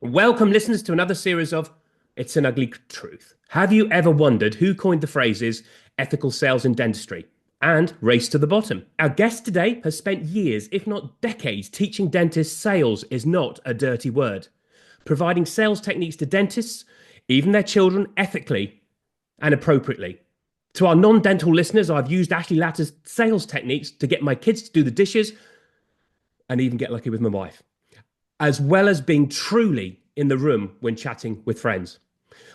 Welcome, listeners, to another series of It's an Ugly Truth. Have you ever wondered who coined the phrases ethical sales in dentistry and race to the bottom? Our guest today has spent years, if not decades, teaching dentists sales is not a dirty word, providing sales techniques to dentists, even their children, ethically and appropriately. To our non dental listeners, I've used Ashley Latter's sales techniques to get my kids to do the dishes and even get lucky with my wife, as well as being truly in the room when chatting with friends.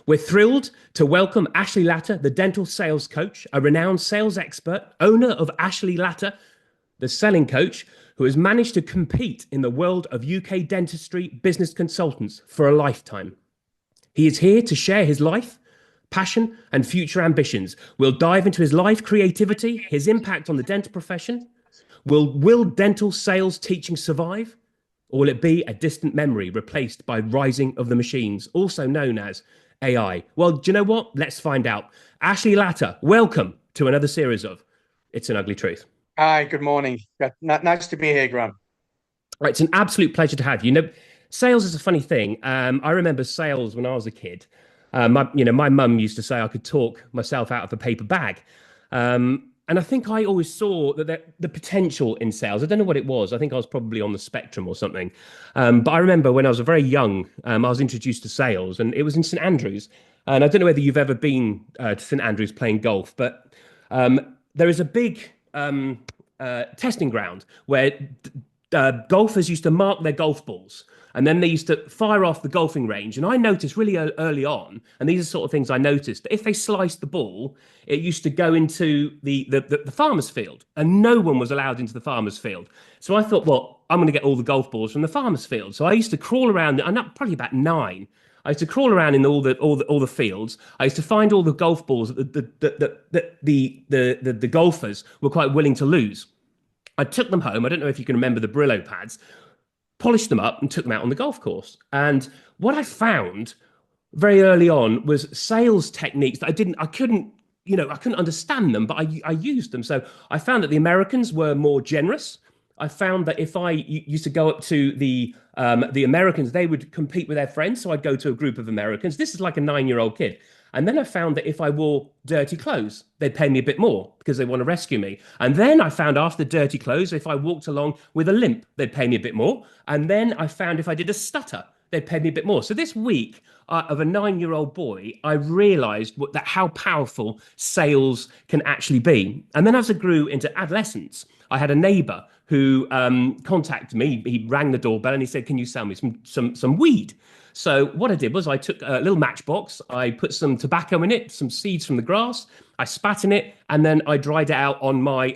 We're thrilled to welcome Ashley Latter, the dental sales coach, a renowned sales expert, owner of Ashley Latter, the selling coach, who has managed to compete in the world of UK dentistry business consultants for a lifetime. He is here to share his life, passion, and future ambitions. We'll dive into his life creativity, his impact on the dental profession. Will dental sales teaching survive? Or will it be a distant memory replaced by rising of the machines, also known as AI? Well, do you know what? Let's find out. Ashley Latter, welcome to another series of It's an Ugly Truth. Hi, good morning. Nice to be here, Grant. Right, it's an absolute pleasure to have you. Sales is a funny thing. I remember sales when I was a kid. My mum used to say I could talk myself out of a paper bag. And I think I always saw that the potential in sales. I don't know what it was. I think I was probably on the spectrum or something. But I remember when I was very young, I was introduced to sales, and it was in St Andrews. And I don't know whether you've ever been to St Andrews playing golf, but there is a big testing ground where golfers used to mark their golf balls, and then they used to fire off the golfing range. And I noticed really early on, and these are sort of things I noticed, that if they sliced the ball, it used to go into the farmer's field, and no one was allowed into the farmer's field. So I thought, well, I'm going to get all the golf balls from the farmer's field. So I used to crawl around. I'm not probably about 9. I used to crawl around in all the fields. I used to find all the golf balls that the golfers were quite willing to lose. I took them home. I don't know if you can remember the Brillo pads, polished them up and took them out on the golf course. And what I found very early on was sales techniques that I couldn't understand them, but I used them. So I found that the Americans were more generous. I found that if I used to go up to the Americans, they would compete with their friends. So I'd go to a group of Americans. This is like a 9-year-old kid. And then I found that if I wore dirty clothes, they'd pay me a bit more because they want to rescue me. And then I found after dirty clothes, if I walked along with a limp, they'd pay me a bit more. And then I found if I did a stutter, they'd pay me a bit more. So this week of a 9-year-old boy, I realized that how powerful sales can actually be. And then as I grew into adolescence, I had a neighbor who contacted me. He rang the doorbell and he said, "Can you sell me some weed?" So what I did was I took a little matchbox, I put some tobacco in it, some seeds from the grass, I spat in it, and then I dried it out on my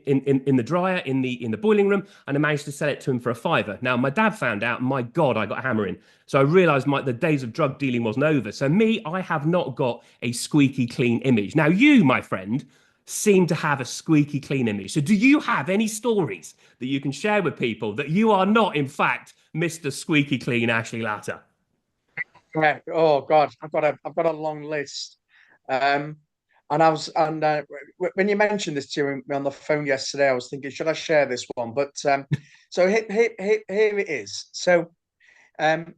in the dryer in the boiling room, and I managed to sell it to him for a fiver. Now my dad found out, and my God, I got hammering. So I realised the days of drug dealing wasn't over. So me, I have not got a squeaky clean image. Now you, my friend, seem to have a squeaky clean image. So do you have any stories that you can share with people that you are not, in fact, Mr. Squeaky Clean Ashley Latter? Yeah. Oh God, I've got a long list. Um, and when you mentioned this to me on the phone yesterday, I was thinking, should I share this one? But so here it is. So um,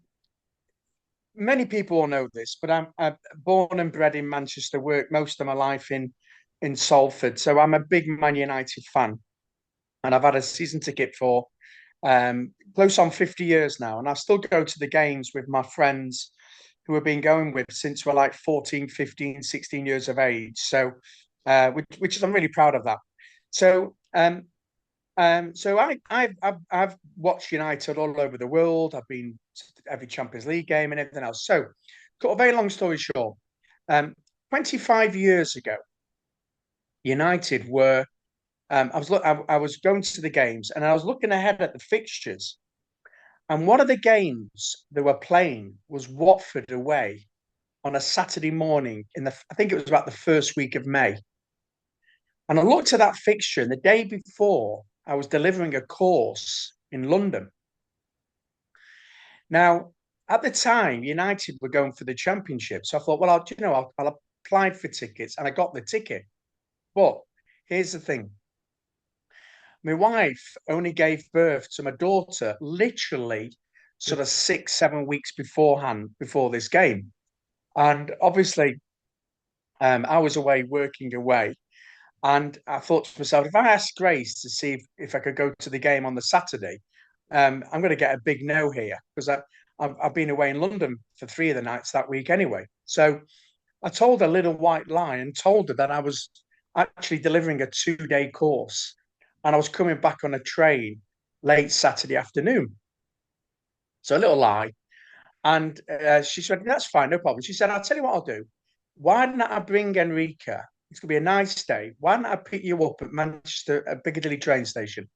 many people will know this, but I'm born and bred in Manchester. Worked most of my life in Salford, so I'm a big Man United fan, and I've had a season ticket for close on 50 years now. And I still go to the games with my friends who have been going with since we're like 14, 15, 16 years of age. So, which is, I'm really proud of that. So, I've watched United all over the world. I've been to every Champions League game and everything else. So, cut a very long story short, 25 years ago, United were I was going to the games and I was looking ahead at the fixtures. And one of the games they were playing was Watford away on a Saturday morning I think it was about the first week of May. And I looked at that fixture, and the day before, I was delivering a course in London. Now, at the time, United were going for the championship. So I thought, well, I'll apply for tickets, and I got the ticket. But here's the thing. My wife only gave birth to my daughter literally sort of 6, 7 weeks beforehand, before this game. And obviously, I was away working away. And I thought to myself, if I ask Grace to see if I could go to the game on the Saturday, I'm going to get a big no here because I've been away in London for 3 of the nights that week anyway. So I told a little white lie and told her that I was actually delivering a 2-day course and I was coming back on a train late Saturday afternoon. So a little lie. And she said, that's fine, no problem. She said, I'll tell you what I'll do. Why don't I bring Enrica? It's going to be a nice day. Why don't I pick you up at Manchester, at Piccadilly train station?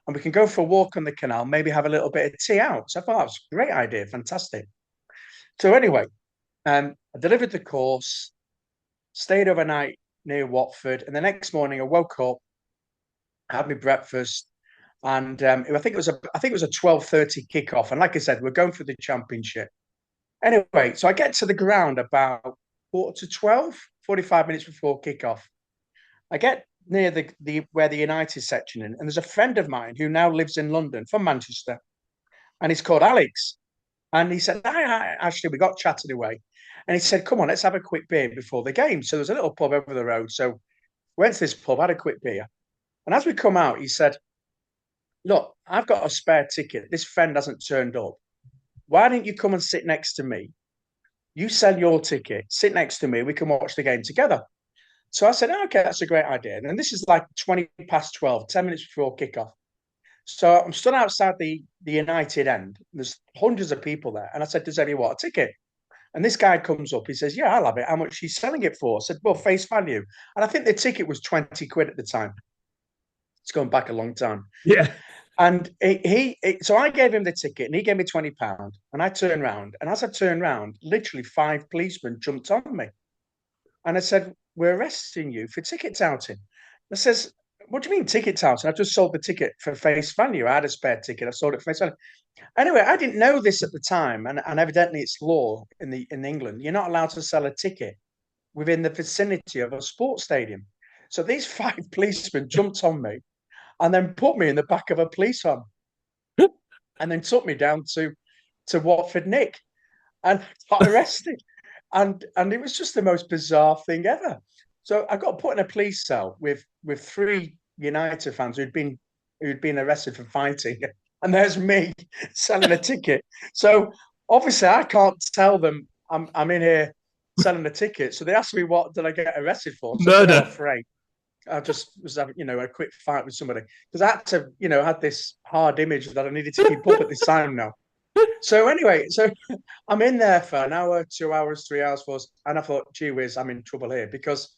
And we can go for a walk on the canal, maybe have a little bit of tea out. So I thought that was a great idea, fantastic. So anyway, I delivered the course, stayed overnight near Watford, and the next morning I woke up, had my breakfast, and I think it was a 12:30 kickoff. And like I said, we're going for the championship. Anyway, so I get to the ground about quarter to 12, 45 minutes before kickoff. I get near the where the United section in, and there's a friend of mine who now lives in London from Manchester, and he's called Alex. And he said, hi, Ashley, we got chatted away. And he said, come on, let's have a quick beer before the game. So there's a little pub over the road. So went to this pub, had a quick beer. And as we come out, he said, look, I've got a spare ticket. This friend hasn't turned up. Why don't you come and sit next to me? You sell your ticket, sit next to me. We can watch the game together. So I said, oh, okay, that's a great idea. And this is like 20 past 12, 10 minutes before kickoff. So I'm stood outside the United end. There's hundreds of people there. And I said, does anyone want a ticket? And this guy comes up. He says, yeah, I'll have it. How much he's selling it for? I said, well, face value. And I think the ticket was 20 quid at the time. It's going back a long time. Yeah. And so I gave him the ticket and he gave me £20. And I turned around. And as I turned around, literally 5 policemen jumped on me. And I said, we're arresting you for ticket touting. I says, what do you mean ticket touting? I just sold the ticket for face value. I had a spare ticket. I sold it for face value. Anyway, I didn't know this at the time, and evidently it's law in England. You're not allowed to sell a ticket within the vicinity of a sports stadium. So these 5 policemen jumped on me and then put me in the back of a police van and then took me down to Watford Nick and got arrested. And it was just the most bizarre thing ever. So I got put in a police cell with 3 United fans who'd been arrested for fighting, and there's me selling a ticket. So obviously I can't tell them I'm in here selling a ticket. So they asked me what did I get arrested for. So I said, oh, Murder. afraid. I just was having, a quick fight with somebody because I had to, had this hard image that I needed to keep up at this time now. So anyway, so I'm in there for an hour, 2 hours, 3 hours, for, and I thought, gee whiz, I'm in trouble here because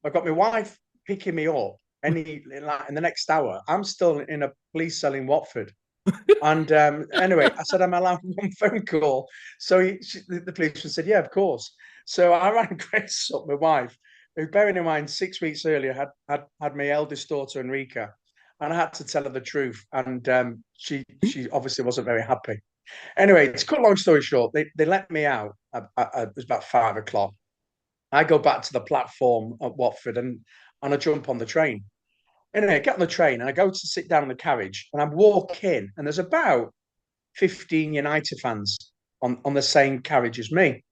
I've got my wife picking me up in the next hour. I'm still in a police cell in Watford. And anyway, I said, I'm allowed one phone call. So the policeman said, yeah, of course. So I rang Grace up, my wife, who, bearing in mind, 6 weeks earlier had my eldest daughter, Enrica. And I had to tell her the truth. And she obviously wasn't very happy. Anyway, to cut long story short, they let me out. It was about 5 o'clock. I go back to the platform at Watford and I jump on the train. Anyway, I get on the train and I go to sit down in the carriage and I walk in and there's about 15 United fans on the same carriage as me.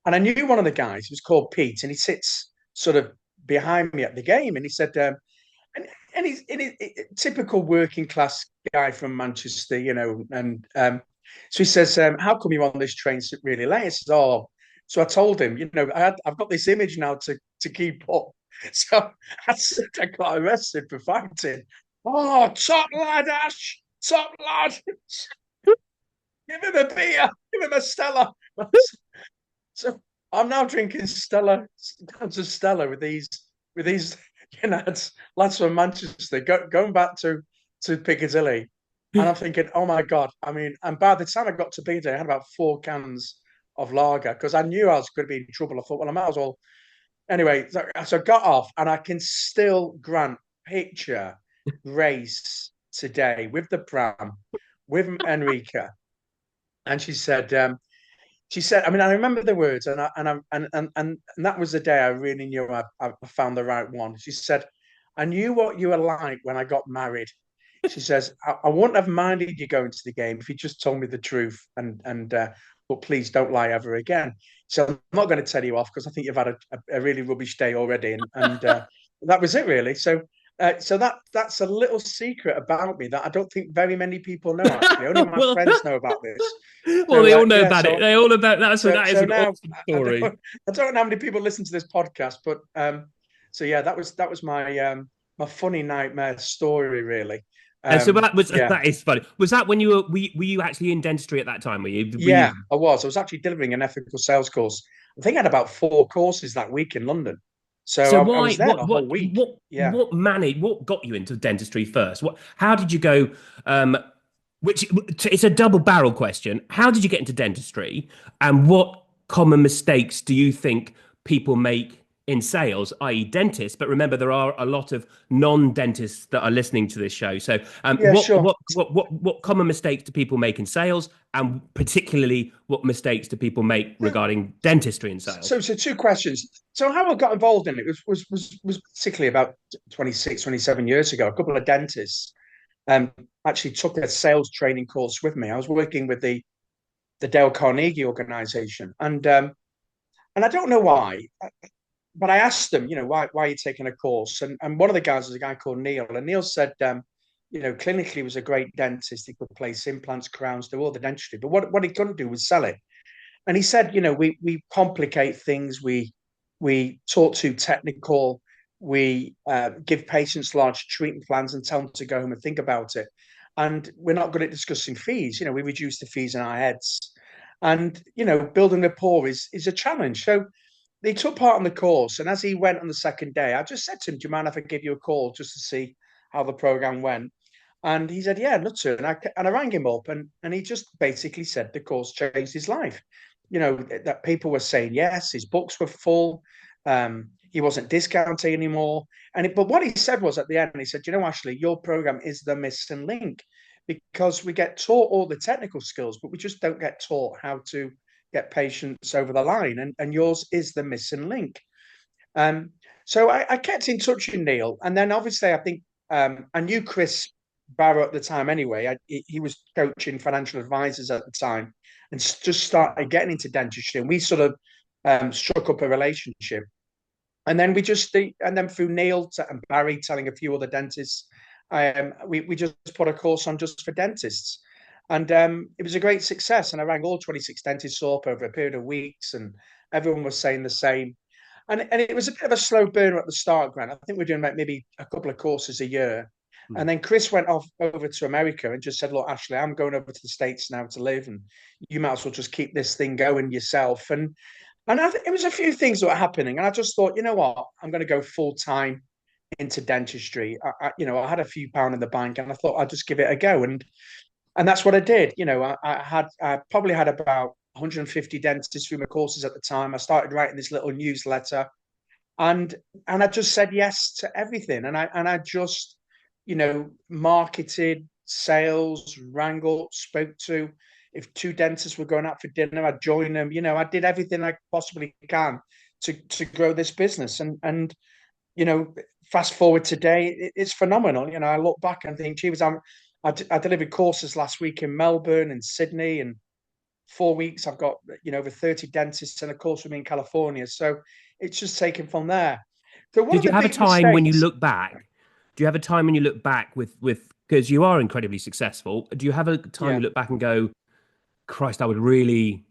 And I knew one of the guys, he was called Pete, and he sits sort of behind me at the game. And he said, and he's typical working class guy from Manchester, and so he says, how come you're on this train really late? I said, oh, so I told him, I've got this image now to keep up. So I said I got arrested for fighting. Oh, top lad, Ash, top lad. Give him a beer, give him a Stella. So I'm now drinking Stella, cans of Stella with these lads from Manchester, going back to Piccadilly. And I'm thinking, oh my God. I mean, and by the time I got to B Day, I had about 4 cans of lager because I knew I was going to be in trouble. I thought, well, I might as well. Anyway, so I got off and I can still grant picture race today with the pram, with Enrica. And she said, I mean, I remember the words, and that was the day I really knew I found the right one. She said, I knew what you were like when I got married. She says, I wouldn't have minded you going to the game if you just told me the truth but please don't lie ever again. So I'm not going to tell you off because I think you've had a really rubbish day already. And that was it really. So that's a little secret about me that I don't think very many people know, actually. Only my well, friends know about this. well, they all know Yeah, about it. They all about that's so that is so an now awesome I story. I don't know how many people listen to this podcast, but so yeah, that was my funny nightmare story, really. And so that was Yeah, that is funny. Was that when you were you actually in dentistry at that time? Were yeah, you I was. I was actually delivering an ethical sales course. I think I had about 4 courses that week in London, so so I why was there the whole week. Yeah. what got you into dentistry first? What how did you go? Um, which it's a double barrel question. How did you get into dentistry, and what common mistakes do you think people make in sales, i.e., dentists? But remember, there are a lot of non-dentists that are listening to this show. So, Yeah, sure. what common mistakes do people make in sales, and particularly what mistakes do people make Yeah. regarding dentistry and So, sales? so two questions. So how I got involved in it was particularly about 26, 27 years ago. A couple of dentists um, actually took a sales training course with me. I was working with the Dale Carnegie organization, and I don't know why, but I asked them, why are you taking a course? And one of the guys was a guy called Neil, and Neil said, clinically he was a great dentist. He could place implants, crowns, do all the dentistry, but what he couldn't do was sell it. And he said, we complicate things, we talk too technical, we give patients large treatment plans and tell them to go home and think about it. And we're not good at discussing fees. We reduce the fees in our heads. And building rapport is a challenge. So they took part in the course, and as he went on the second day, I just said to him, "Do you mind if I give you a call just to see how the program went?" And he said, "Yeah, I'd love to." And I rang him up, and he just basically said the course changed his life. That people were saying yes, his books were full, he wasn't discounting anymore. But what he said was at the end, he said, Ashley, your program is the missing link because we get taught all the technical skills, but we just don't get taught how to get patients over the line. And yours is the missing link. Um, so I kept in touch with Neil, and then obviously I think I knew Chris Barrow at the time anyway. He was coaching financial advisors at the time, and just started getting into dentistry, and we sort of struck up a relationship. And then and then through Neil and Barry telling a few other dentists, we just put a course on just for dentists. And it was a great success. And I rang all 26 dentists up over a period of weeks, and everyone was saying the same. And it was a bit of a slow burner at the start, Grant. I think we're doing maybe a couple of courses a year. And then Chris went off over to America and just said, "Look, Ashley, I'm going over to the States now to live, and you might as well just keep this thing going yourself." And it was a few things that were happening, and I just thought, you know what, I'm going to go full time into dentistry. I had a few pound in the bank, and I thought I'd just give it a go, and that's what I did. I probably had about 150 dentists through my courses at the time. I started writing this little newsletter, and I just said yes to everything, and I just marketed, sales, wrangled, spoke to. If two dentists were going out for dinner, I'd join them. I did everything I possibly can to grow this business, and you know, fast forward today, it's phenomenal. I look back and think, gee, I delivered courses last week in Melbourne and Sydney, and 4 weeks I've got over 30 dentists and a course with me in California. So it's just taken from there. So one Did of you the have a big time when you mistakes, look back? Do you have a time when you look back with because you are incredibly successful? Do you have a time yeah, you look back and go, Christ, I would really,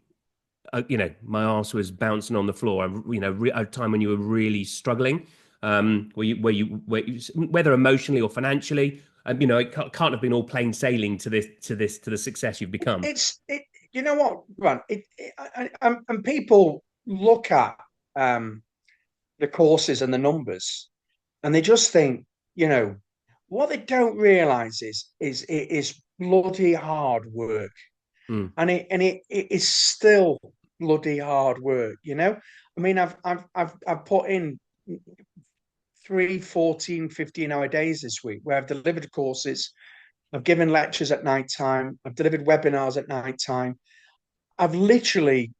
my arse was bouncing on the floor. A time when you were really struggling, whether emotionally or financially, can't have been all plain sailing to the success you've become. it's it. You know what, Grant? And people look at um, the courses and the numbers, and they just think, what they don't realize is it is bloody hard work, Mm. and it is still bloody hard work. I mean, I've put in 3, 14, 15-hour days this week where I've delivered courses, I've given lectures at night time, I've delivered webinars at night time. I've literally,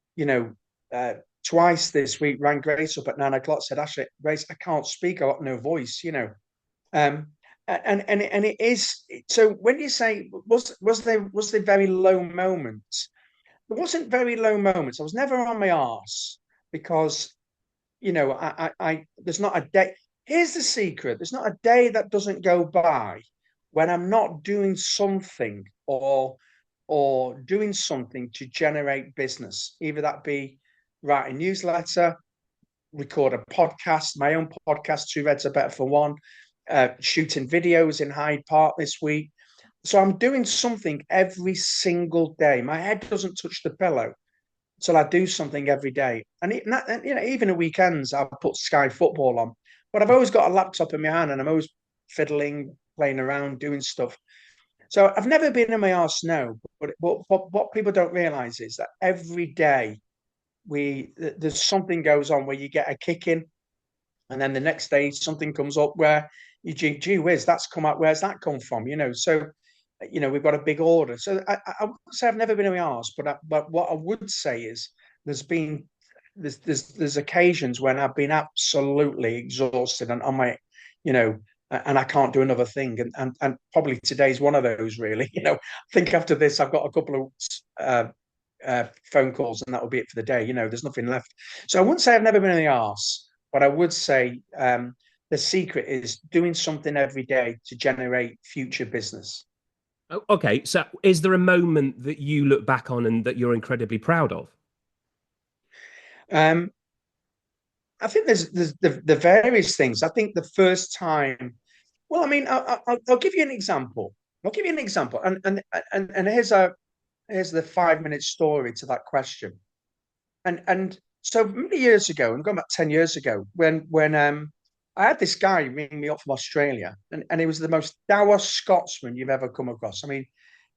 uh, twice this week rang Grace up at 9 o'clock, said, Ashley, Grace, I can't speak, I got no voice. Um, and it is. So when you say was there very low moments? There wasn't very low moments. I was never on my arse because there's not a day. Here's the secret: there's not a day that doesn't go by when I'm not doing something or doing something to generate business. Either that be write a newsletter, record a podcast, my own podcast, Two Reds Are Better for One, shooting videos in Hyde Park this week. So I'm doing something every single day. My head doesn't touch the pillow till I do something every day. And even at weekends, I put Sky Football on. But I've always got a laptop in my hand, and I'm always fiddling, playing around, doing stuff. So I've never been in my arse no. But what people don't realise is that every day there's something goes on where you get a kick in, and then the next day something comes up where you gee whiz, that's come out. Where's that come from? So we've got a big order. So I would say I've never been in my arse, but what I would say is there's been there's occasions when I've been absolutely exhausted and on my, and I can't do another thing, and probably today's one of those really. I think after this I've got a couple of phone calls and that will be it for the day. There's nothing left. So I wouldn't say I've never been in the arse, but I would say the secret is doing something every day to generate future business. Okay, so is there a moment that you look back on and that you're incredibly proud of? Um, I think there's the various things. I think the first time, well, I mean, I'll give you an example. I'll give you an example, and here's the 5 minute story to that question. And so many years ago, and going back 10 years ago, when I had this guy ring me up from Australia, and he was the most dour Scotsman you've ever come across. I mean,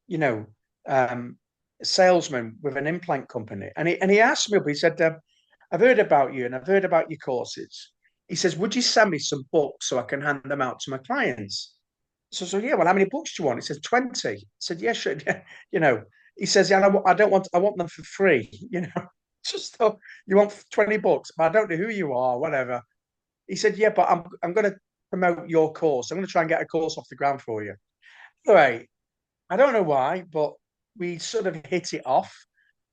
you know, um, a salesman with an implant company, and he asked me up. He said, "I've heard about you, and I've heard about your courses." He says, "Would you send me some books so I can hand them out to my clients?" So yeah. Well, how many books do you want? He says 20. I said, "Yeah, sure." you know, he says, "Yeah, I don't want. I want them for free." Just thought, you want 20 books, but I don't know who you are, whatever. He said, "Yeah, but I'm going to promote your course. I'm going to try and get a course off the ground for you." Anyway, I don't know why, but we sort of hit it off.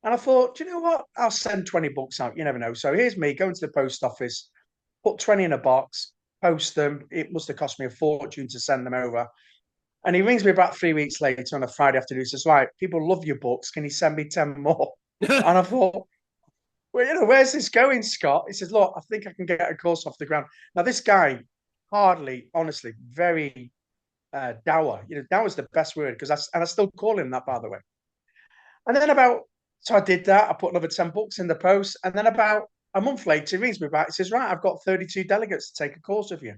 And I thought, do you know what? I'll send 20 books out. You never know. So here's me going to the post office, put 20 in a box, post them. It must have cost me a fortune to send them over. And he rings me about 3 weeks later on a Friday afternoon. He says, "Right, people love your books. Can you send me 10 more?" And I thought, well, where's this going, Scott? He says, "Look, I think I can get a course off the ground." Now, this guy, hardly, honestly, very dour. Dour is the best word because I still call him that, by the way. And then so I did that. I put another 10 books in the post. And then about a month later, he rings me back. He says, "Right, I've got 32 delegates to take a course with you."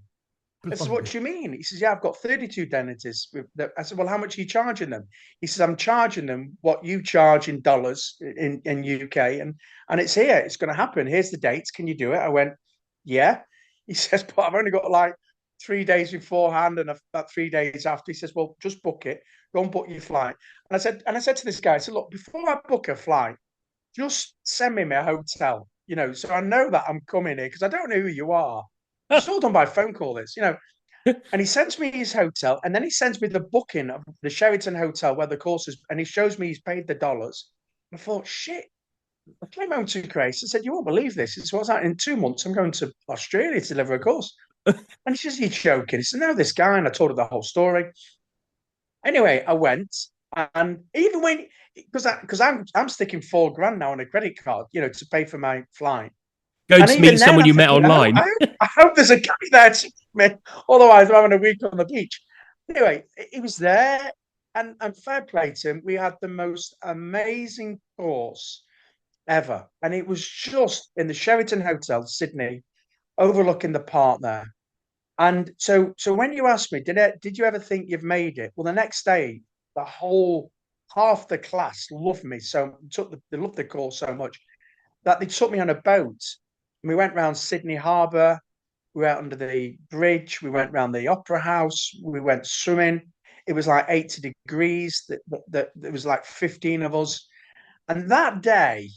I said, "What Blimey. do you mean?" He says, "Yeah, I've got 32 dentists." I said, "Well, how much are you charging them?" He says, "I'm charging them what you charge in dollars in UK, and it's here. It's going to happen. Here's the dates. Can you do it?" I went, "Yeah." He says, "But I've only got like 3 days beforehand and about 3 days after." He says, "Well, just book it. Go and book your flight." And I said to this guy, I said, "Look, before I book a flight, just send me my hotel, so I know that I'm coming here because I don't know who you are." It's all done by phone call, this. And he sends me his hotel, and then he sends me the booking of the Sheraton Hotel where the course is, and he shows me he's paid the dollars. And I thought, shit, I came home to Grace and said, "You won't believe this." He said, "What's that? In 2 months, I'm going to Australia to deliver a course." And she says, "You're joking." He said, "No, this guy," and I told her the whole story. Anyway, I went, and even when, because I'm sticking 4 grand now on a credit card, to pay for my flight. Going And to meet even then, someone I'm you met thinking, online. I hope there's a guy there to me. Otherwise, I'm having a week on the beach. Anyway, he was there, and fair play to him. We had the most amazing course ever, and it was just in the Sheraton Hotel, Sydney, overlooking the park there. And so when you asked me, did you ever think you've made it? Well, the next day, the whole half the class loved me they loved the course so much that they took me on a boat. And we went round Sydney Harbour. We went under the bridge. We went round the Opera House. We went swimming. It was like 80 degrees. There was like 15 of us. And that day,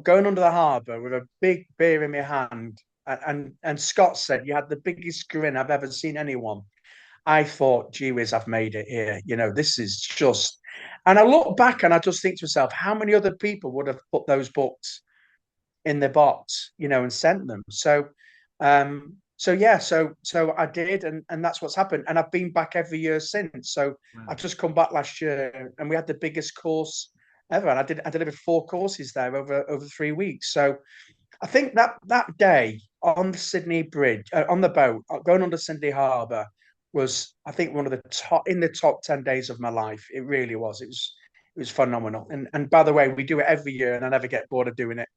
going under the harbour with a big beer in my hand, and Scott said, "You had the biggest grin I've ever seen anyone." I thought, gee whiz, I've made it here. This is just, and I look back and I just think to myself, how many other people would have put those books in their box, and sent them? So yeah, so I did, and that's what's happened. And I've been back every year since. So Wow. I've just come back last year, and we had the biggest course ever. And I delivered 4 courses there over 3 weeks. So I think that day on the Sydney Bridge, on the boat, going under Sydney Harbour, was, I think, one of the top 10 days of my life. It really was. It was phenomenal. And by the way, we do it every year, and I never get bored of doing it.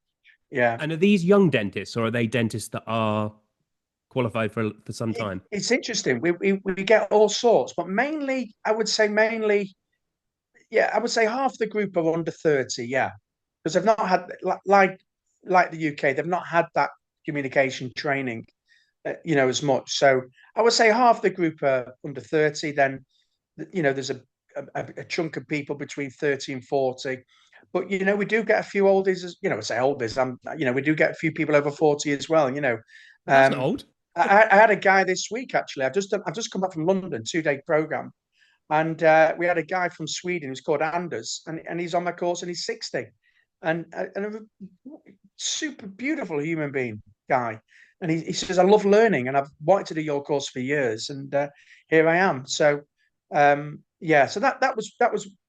Yeah. And are these young dentists, or are they dentists that are qualified for some time? It's interesting. We get all sorts, but mainly, yeah, I would say half the group are under 30, yeah. Because they've not had, like the UK, they've not had that communication training, as much. So I would say half the group are under 30. Then, there's a chunk of people between 30 and 40. But we do get a few oldies, I say oldies. We do get a few people over 40 as well. Well, that's not Um, old. I had a guy this week actually. I've just come back from London, 2-day program, and we had a guy from Sweden who's called Anders, and he's on my course, and he's 60, and a super beautiful human being guy. And he says, I love learning, and I've wanted to do your course for years, and here I am. So yeah, so that was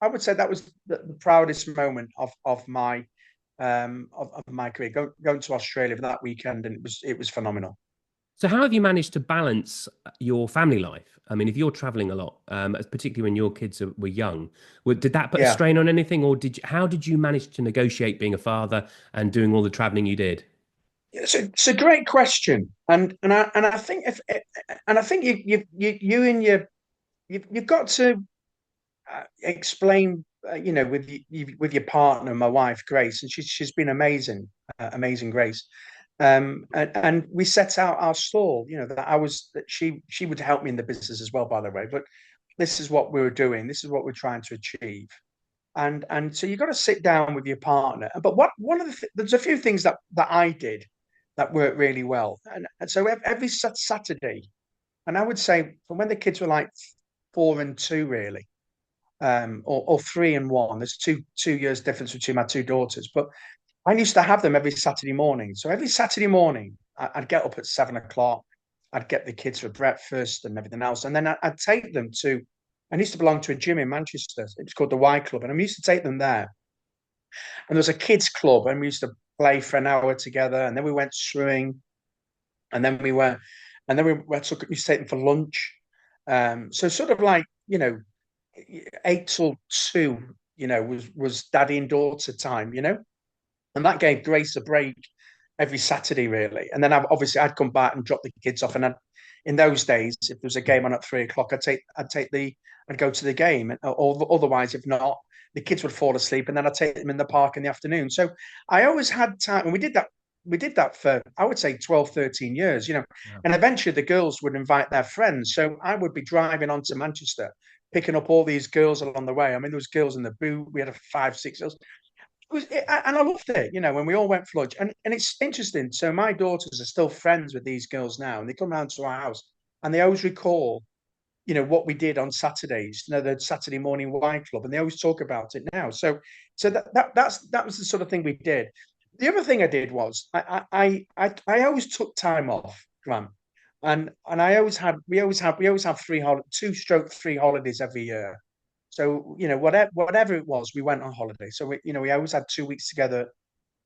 I would say that was the proudest moment of my career, going to Australia for that weekend, and it was phenomenal. So how have you managed to balance your family life? I mean, if you're traveling a lot, particularly when your kids were young, did that put a Yeah. strain on anything, or how did you manage to negotiate being a father and doing all the traveling you did? It's a great question, and I think if and I think you and you've got to explain, with your partner, my wife Grace, and she's been amazing, amazing Grace. And we set out our stall, that she would help me in the business as well, by the way. But this is what we were doing. This is what we're trying to achieve. And so you've got to sit down with your partner. But one of there's a few things that I did that worked really well. And so every Saturday, and I would say from when the kids were like 4 and 2, really, or 3 and 1. There's two years difference between my two daughters, but I used to have them every Saturday morning. So every Saturday morning, I'd get up at 7 o'clock. I'd get the kids for breakfast and everything else, and then I'd take them to. I used to belong to a gym in Manchester. It was called the Y Club, and I used to take them there. And there was a kids club, and we used to play for an hour together. And then we went swimming, and then we used to take them for lunch. So sort of like 8 till 2, was daddy and daughter time, and that gave Grace a break every Saturday, really. And then I'd come back and drop the kids off, and in those days, if there was a game on at 3 o'clock, I'd go to the game, or otherwise, if not, the kids would fall asleep, and then I'd take them in the park in the afternoon. So I always had time, and we did that. We did that for, I would say, 12, 13 years, Wow. and eventually the girls would invite their friends. So I would be driving on to Manchester, picking up all these girls along the way. I mean, there was girls in the boot. We had 5, 6 girls. And I loved it, when we all went for lunch. And it's interesting. So my daughters are still friends with these girls now, and they come round to our house, and they always recall, what we did on Saturdays, the Saturday morning wine club, and they always talk about it now. So that was the sort of thing we did. The other thing I did was I always took time off, Grant, and we always have 2 stroke 3 holidays every year. So whatever it was, we went on holiday. So we always had 2 weeks together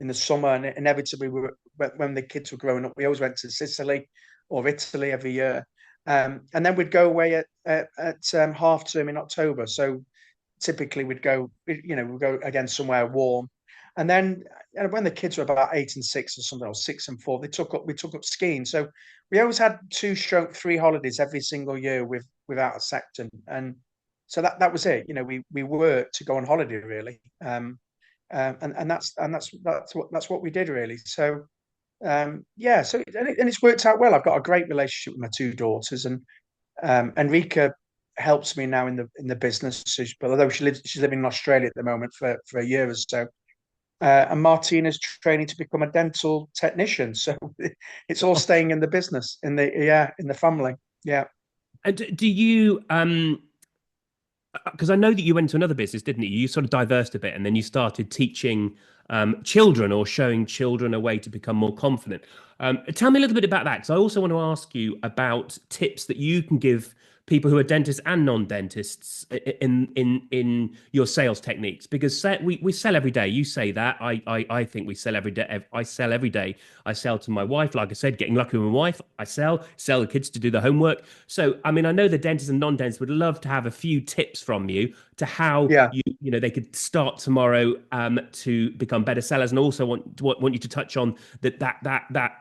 in the summer, and inevitably when the kids were growing up, we always went to Sicily or Italy every year. And then we'd go away at half term in October. So typically we'd go again somewhere warm. And then when the kids were about 8 and 6 or something, or 6 and 4, we took up skiing. So we always had 2 stroke 3 holidays every single year without a sector. And so that was it. We worked to go on holiday, really. And that's what we did, really. So yeah, so and it's worked out well. I've got a great relationship with my two daughters, and Enrica helps me now in the business. But although she's living in Australia at the moment for a year or so, and Martina's training to become a dental technician. So it's all staying in the business, in the family. Yeah. And do you because I know that you went to another business, didn't you? You sort of diversed a bit, and then you started teaching children or showing children a way to become more confident. Tell me a little bit about that, because I also want to ask you about tips that you can give people who are dentists and non-dentists in your sales techniques. Because we sell every day. You say that. I think we sell every day. I sell every day. I sell to my wife, like I said, getting lucky with my wife. I sell the kids to do the homework. So, I mean, I know the dentists and non-dentists would love to have a few tips from you to how Yeah. they could start tomorrow to become better sellers, and also want you to touch on that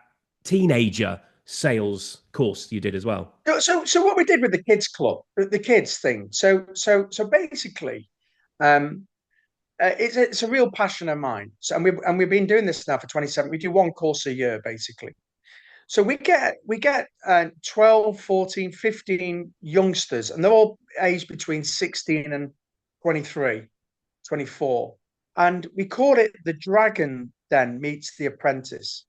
teenager sales course you did as well. So what we did with the kids club, the kids thing. So basically, um, it's a real passion of mine. So and we've been doing this now for 27. We do one course a year basically. So we get 12, 14, 15 youngsters, and they're all aged between 16 and 23, 24. And we call it the Dragon Den meets the Apprentice.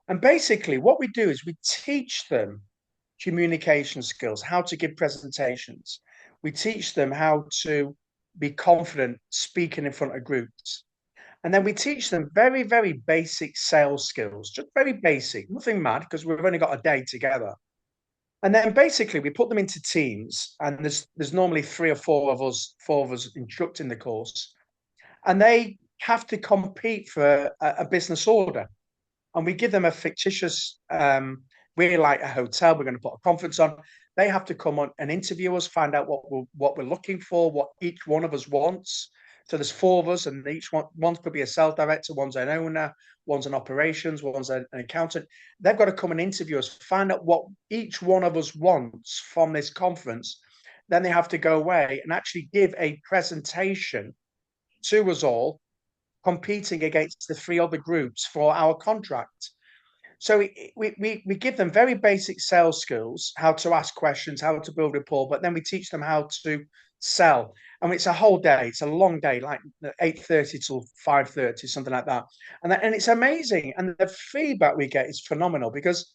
And basically, what we do is we teach them communication skills, how to give presentations. We teach them how to be confident speaking in front of groups. And then we teach them very, very basic sales skills, just very basic, nothing mad, because we've only got a day together. And then basically we put them into teams, and there's normally three or four of us instructing the course, and they have to compete for a business order, and we give them a fictitious we're like a hotel, we're going to put a conference on. They have to come on and interview us, find out what we're looking for, what each one of us wants. So there's four of us, and one could be a sales director, one's an owner, one's an operations, one's an accountant. They've got to come and interview us, find out what each one of us wants from this conference. Then they have to go away and actually give a presentation to us all, competing against the three other groups for our contract. So we give them very basic sales skills, how to ask questions, how to build rapport, but then we teach them how to sell. And it's a whole day. It's a long day, like 8:30 till 5:30, something like that. And it's amazing. And the feedback we get is phenomenal because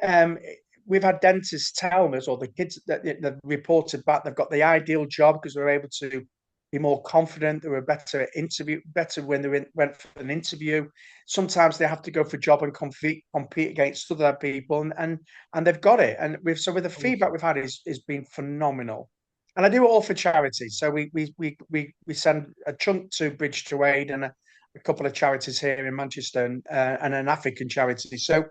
um, we've had dentists tell us, or the kids that they've reported back, they've got the ideal job because they're able to be more confident. They were better at interview, better when went for an interview. Sometimes they have to go for a job and compete against other people, and they've got it. And with the feedback Awesome. we've had is been phenomenal. And I do it all for charity. So we send a chunk to Bridge to Aid and a couple of charities here in Manchester and an African charity. So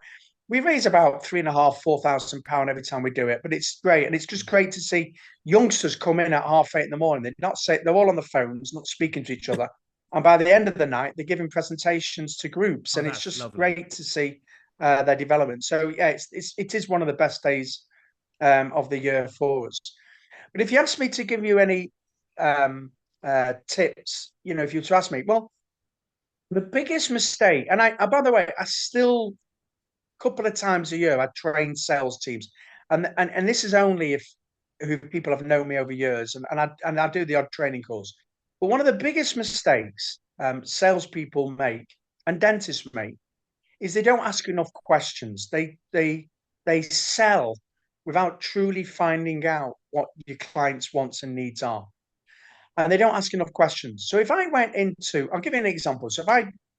we raise about £3,500–4,000 every time we do it, but it's great, and it's just great to see youngsters come in at 8:30 in the morning. They're all on the phones, not speaking to each other, and by the end of the night, they're giving presentations to groups, Oh, and it's that's just lovely. great to see their development. So yeah, it is one of the best days of the year for us. But if you ask me to give you any tips, if you were to ask me, well, the biggest mistake, and by the way, I still couple of times a year I train sales teams, and this is only if who people have known me over years, and I do the odd training course. But one of the biggest mistakes salespeople make and dentists make is they don't ask enough questions. They sell without truly finding out what your clients' wants and needs are, and they don't ask enough questions. So if I went into, I'll give you an example. So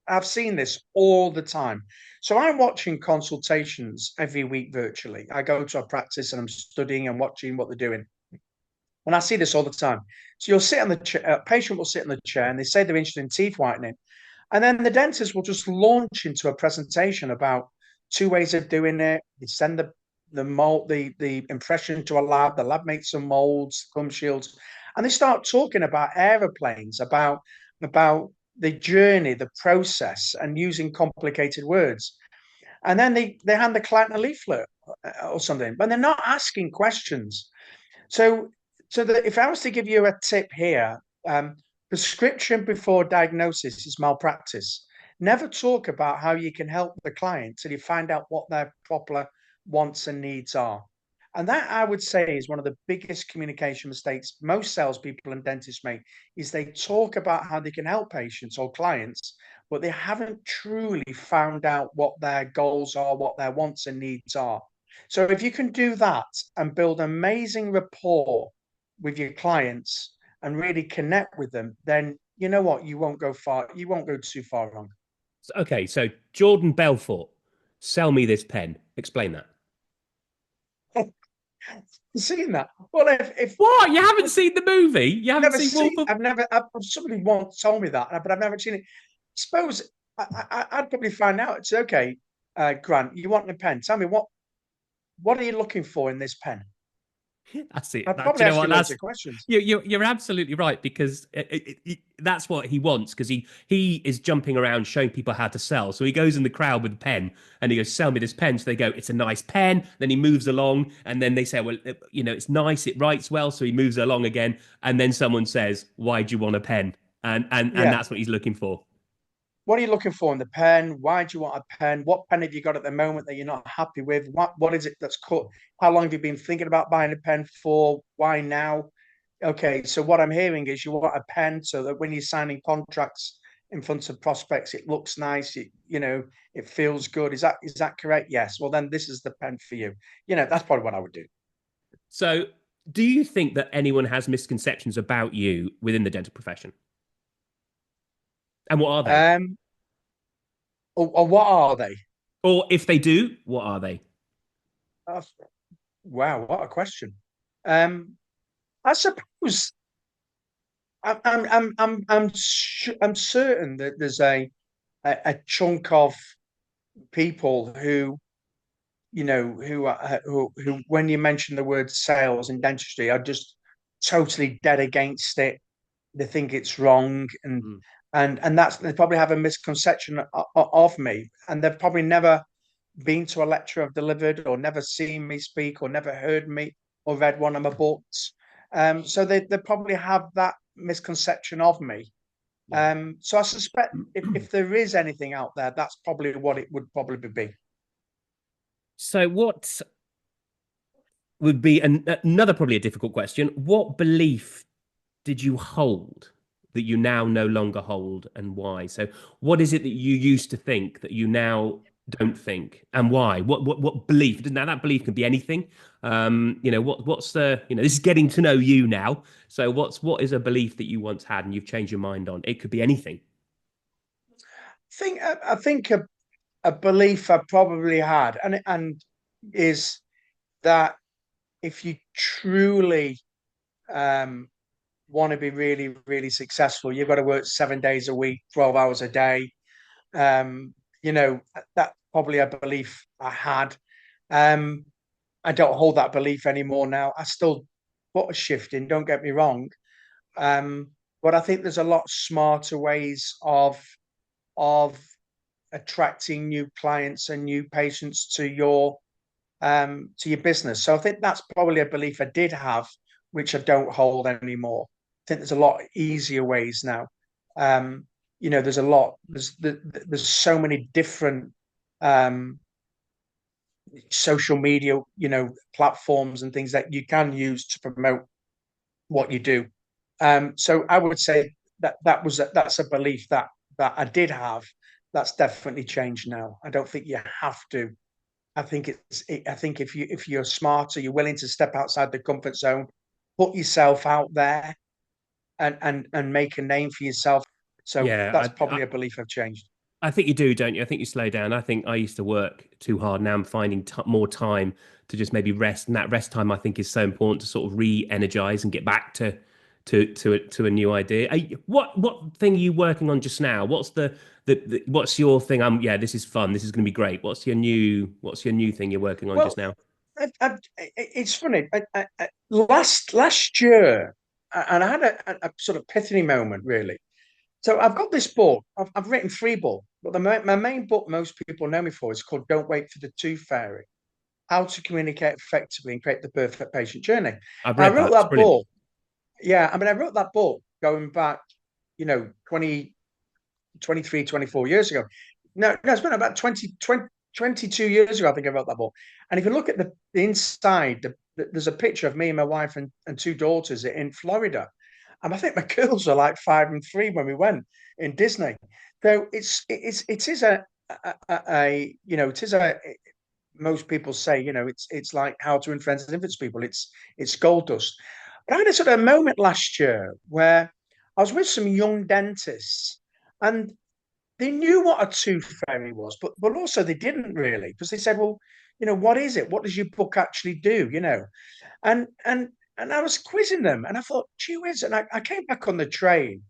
I've seen this all the time. So I'm watching consultations every week virtually. I go to a practice and I'm studying and watching what they're doing. And I see this all the time. So you'll sit on the chair, a patient will sit in the chair and they say they're interested in teeth whitening. And then the dentist will just launch into a presentation about two ways of doing it. They send the mold, the impression to a lab. The lab makes some molds, gum shields, and they start talking about aeroplanes, about the journey, the process, and using complicated words. And then they hand the client a leaflet or something, but they're not asking questions. So, so that if I was to give you a tip here, prescription before diagnosis is malpractice. Never talk about how you can help the client till you find out what their proper wants and needs are. And that I would say is one of the biggest communication mistakes most salespeople and dentists make is they talk about how they can help patients or clients, but they haven't truly found out what their goals are, what their wants and needs are. So if you can do that and build amazing rapport with your clients and really connect with them, then you know what? You won't go far. You won't go too far wrong. Okay, so Jordan Belfort, sell me this pen. Explain that. Seeing that. Well, if What? You haven't seen the movie? You I've haven't never seen Wolf seen, of... somebody once told me that, but I've never seen it. Suppose I'd probably find out. It's okay, Grant. You want a pen? Tell me what are you looking for in this pen? That's it. I'd Do probably you know ask what? you loads That's of questions. you're absolutely right because that's what he wants because he is jumping around showing people how to sell. So he goes in the crowd with a pen and he goes, "Sell me this pen." So they go, "It's a nice pen." Then he moves along and then they say, "Well, it's nice. It writes well." So he moves along again and then someone says, "Why do you want a pen?" And Yeah. that's what he's looking for. What are you looking for in the pen? Why do you want a pen? What pen have you got at the moment that you're not happy with? What is it that's cut? How long have you been thinking about buying a pen for? Why now? Okay, so what I'm hearing is you want a pen so that when you're signing contracts in front of prospects, it looks nice. It feels good. Is that correct? Yes. Well, then this is the pen for you. That's probably what I would do. So, do you think that anyone has misconceptions about you within the dental profession? And what are they? Um, or what are they? Or if they do, what are they? Oh, wow, what a question. Um, I suppose I'm certain that there's a chunk of people who when you mention the word sales in dentistry are just totally dead against it. They think it's wrong, and Mm. that's they probably have a misconception of me, and they've probably never been to a lecture I've delivered, or never seen me speak, or never heard me, or read one of my books. So they probably have that misconception of me. Yeah. So I suspect if there is anything out there, that's probably what it would probably be. So, what would be another probably a difficult question? What belief did you hold that you now no longer hold, and why? So, what is it that you used to think that you now don't think, and why? What belief? Now, that belief can be anything. What's the this is getting to know you now. So, what is a belief that you once had and you've changed your mind on? It could be anything. I think a belief I probably had, and is that if you truly um, want to be really, really successful, you've got to work 7 days a week, 12 hours a day. Um, you know, that's probably a belief I had. Um, I don't hold that belief anymore now. I still put a shift in, don't get me wrong. Um, but I think there's a lot smarter ways of attracting new clients and new patients to your business. So I think that's probably a belief I did have, which I don't hold anymore. I think there's a lot easier ways now. Um, there's so many different um, social media, platforms and things that you can use to promote what you do. So I would say that's a belief that I did have. That's definitely changed now. I don't think you have to. I think if you're smarter, you're willing to step outside the comfort zone, put yourself out there, and make a name for yourself. So that's Yeah, probably a belief I've changed. I think you do, don't you? I think you slow down. I think I used to work too hard. Now I'm finding more time to just maybe rest, and that rest time I think is so important to sort of re-energize and get back to a new idea. What thing are you working on just now? What's the what's your thing? Yeah, this is fun. This is going to be great. What's your new thing you're working on just Well, now? it's funny. Last year, and I had a sort of epiphany moment, really. So I've got this book. I've written three books, but my main book most people know me for is called "Don't Wait for the Tooth Fairy: How to Communicate Effectively and Create the Perfect Patient Journey." I've And I read wrote that. It's that brilliant. book. Yeah, I mean, I wrote that book going back, 20, 23, 24 years ago. No, it's been about 22 years ago, I think I wrote that book. And if you look at the inside, there's a picture of me and my wife and two daughters in Florida. And I think my girls were like 5 and 3 when we went in Disney. So it is a most people say, it's like How to Win Friends and Influence People. It's gold dust. But I had a sort of moment last year where I was with some young dentists, and they knew what a tooth fairy was, but also they didn't really, because they said, well, what is it? What does your book actually do? And and I was quizzing them, and I thought, gee whiz, and I came back on the train,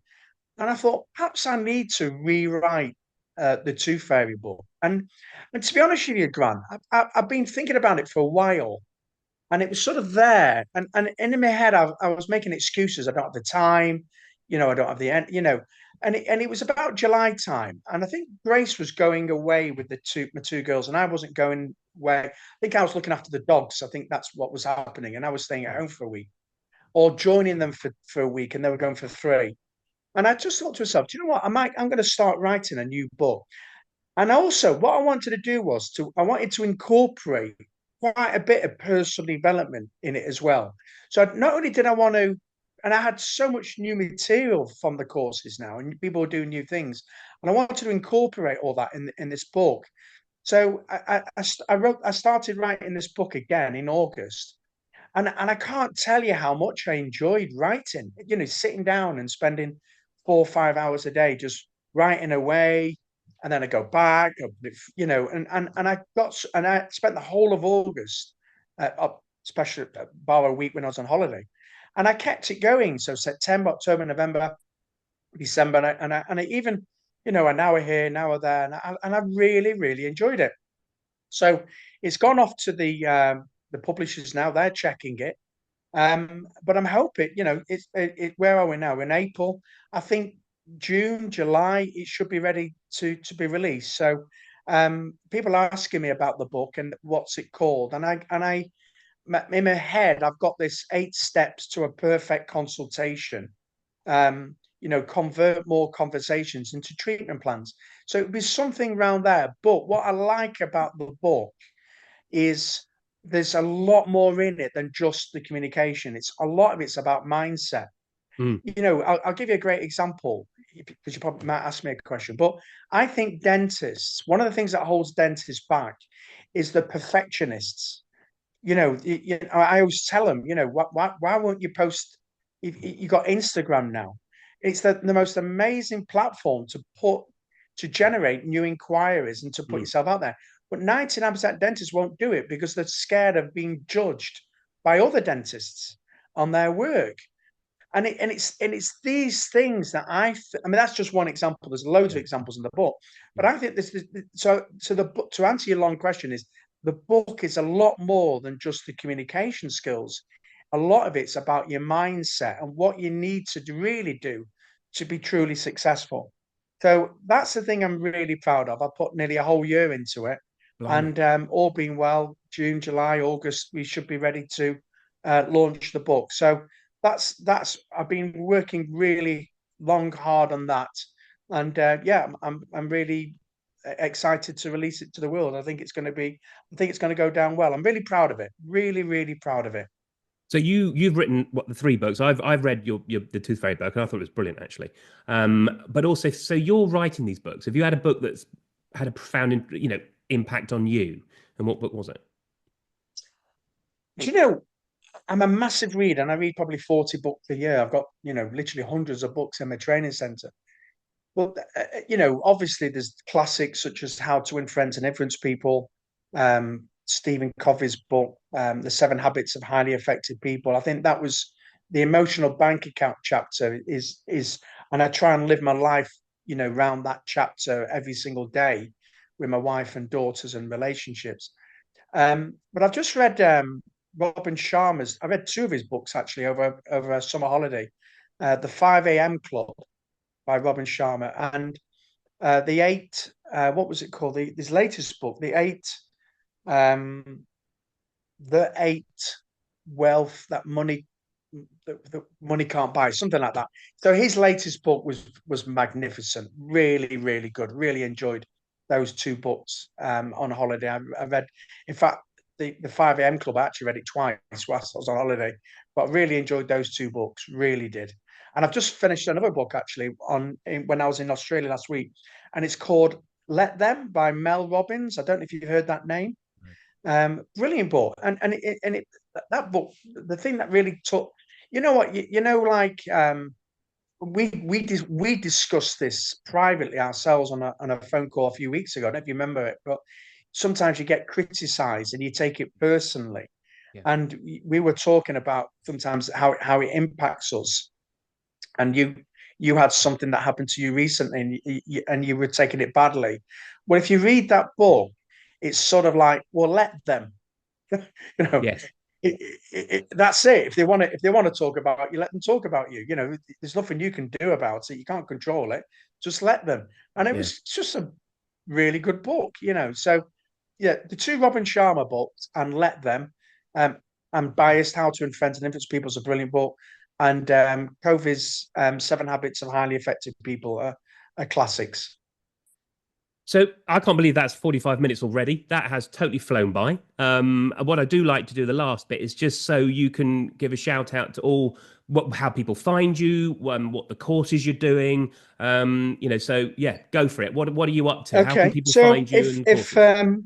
and I thought perhaps I need to rewrite the Tooth Fairy book. And to be honest with you, Grant, I've been thinking about it for a while, and it was sort of there, and in my head, I was making excuses. I don't have the time, I don't have the end, and it was about July time, and I think Grace was going away with my two girls, and I wasn't going away. I think I was looking after the dogs. I think that's what was happening, and I was staying at home for a week, or joining them for a week, and they were going for three. And I just thought to myself, do you know what? I'm going to start writing a new book. And also, what I wanted to do was I wanted to incorporate quite a bit of personal development in it as well. So not only did I want to, and I had so much new material from the courses now, and people were doing new things, and I wanted to incorporate all that in this book. So I started writing this book again in August, and I can't tell you how much I enjoyed writing. Sitting down and spending 4 or 5 hours a day just writing away, and then I go back, and I spent the whole of August, especially bar a week when I was on holiday, and I kept it going. So September, October, November, December, and I even, an hour here, an hour there, and I really, really enjoyed it. So it's gone off to the publishers now. They're checking it. But I'm hoping, where are we now? We're in April. I think June, July, it should be ready to be released. So people are asking me about the book and what's it called. And I in my head, I've got this 8 steps to a perfect consultation. Convert more conversations into treatment plans. So it'd be something around there. But what I like about the book is there's a lot more in it than just the communication. It's a lot of it's about mindset. Mm. I'll give you a great example, because you probably might ask me a question, but I think dentists, one of the things that holds dentists back is the perfectionists. I always tell them, why won't you post? You got Instagram now. It's the most amazing platform to generate new inquiries and to put Mm. yourself out there. But 99% dentists won't do it because they're scared of being judged by other dentists on their work. And it's these things that I mean, that's just one example. There's loads of examples in the book, but I think this so the book, to answer your long question, is the book is a lot more than just the communication skills. A lot of it's about your mindset and what you need to really do to be truly successful. So that's the thing I'm really proud of. I put nearly a whole year into it, Blimey. and all being well, June, July, August, we should be ready to launch the book. So that's I've been working really long, hard on that, and yeah, I'm really excited to release it to the world. I think it's going to go down well. I'm really proud of it. Really, really proud of it. So you've written what, the three books. I've read your the Tooth Fairy book, and I thought it was brilliant actually. But also, so you're writing these books. Have you had a book that's had a profound, impact on you? And what book was it? Do you know, I'm a massive reader, and I read probably 40 books a year. I've got, literally hundreds of books in my training center. Well, obviously there's classics such as How to Win Friends and Influence People, Stephen Covey's book, The Seven Habits of Highly Effective People. I think that was the emotional bank account chapter and I try and live my life, around that chapter every single day with my wife and daughters and relationships. But I've just read Robin Sharma's. I read two of his books actually over a summer holiday. The 5 a.m. Club by Robin Sharma, and the eight. What was it called? His latest book, um, the eight wealth that money can't buy, something like that. So his latest book was magnificent, really, really good. Really enjoyed those two books on holiday. I read, in fact, the 5 a.m. Club. I actually read it twice whilst I was on holiday, but I really enjoyed those two books. Really did. And I've just finished another book actually when I was in Australia last week, and it's called Let Them by Mel Robbins. I don't know if you've heard that name. Brilliant book, and that book, the thing that really took, you know what, like we discussed this privately ourselves on a phone call a few weeks ago. I don't know if you remember it, but sometimes you get criticized and you take it personally. Yeah. And we were talking about sometimes how it impacts us. And you had something that happened to you recently, and you were taking it badly. Well, if you read that book, it's sort of like, well, let them, you know, Yes. that's it. If they want to talk about you, let them talk about you. You know, there's nothing you can do about it. You can't control it. Just let them. And it Yeah. was just a really good book, you know. So yeah, the two Robin Sharma books and Let Them, um, and Biased, How to Influence and Influence People is a brilliant book. And Covey's Seven Habits of Highly Effective People are classics. So I can't believe that's 45 minutes already. That has totally flown by. And what I do like to do the last bit is just so you can give a shout out to all how people find you, what the courses you're doing. So yeah, go for it. What are you up to? How can Okay, people so find you and if courses?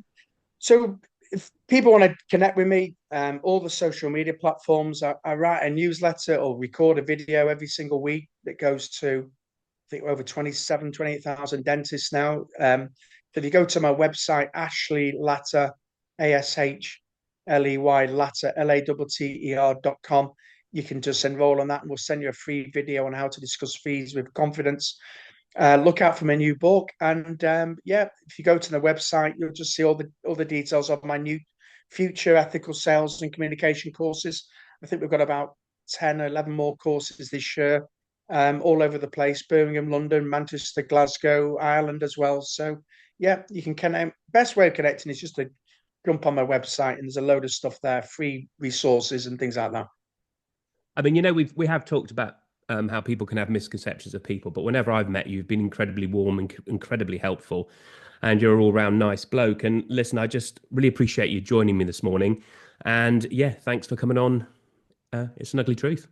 so if people want to connect with me, all the social media platforms, I write a newsletter or record a video every single week that goes to, I think, over 28,000 dentists now. So if you go to my website, Ashley Latter, ASHLEY Latter, LATTER.com, you can just enroll on that and we'll send you a free video on how to discuss fees with confidence. Look out for my new book, and yeah, if you go to the website, you'll just see all the details of my new future ethical sales and communication courses. I think we've got about 10 or 11 more courses this year, all over the place: Birmingham, London, Manchester, Glasgow, Ireland as well. So yeah, you can connect. Best way of connecting is just to jump on my website, and there's a load of stuff there, free resources and things like that. I mean, we have talked about how people can have misconceptions of people, but whenever I've met you, you've been incredibly warm and incredibly helpful, and you're an all-round nice bloke. And listen, I just really appreciate you joining me this morning. And yeah, thanks for coming on. It's an ugly truth.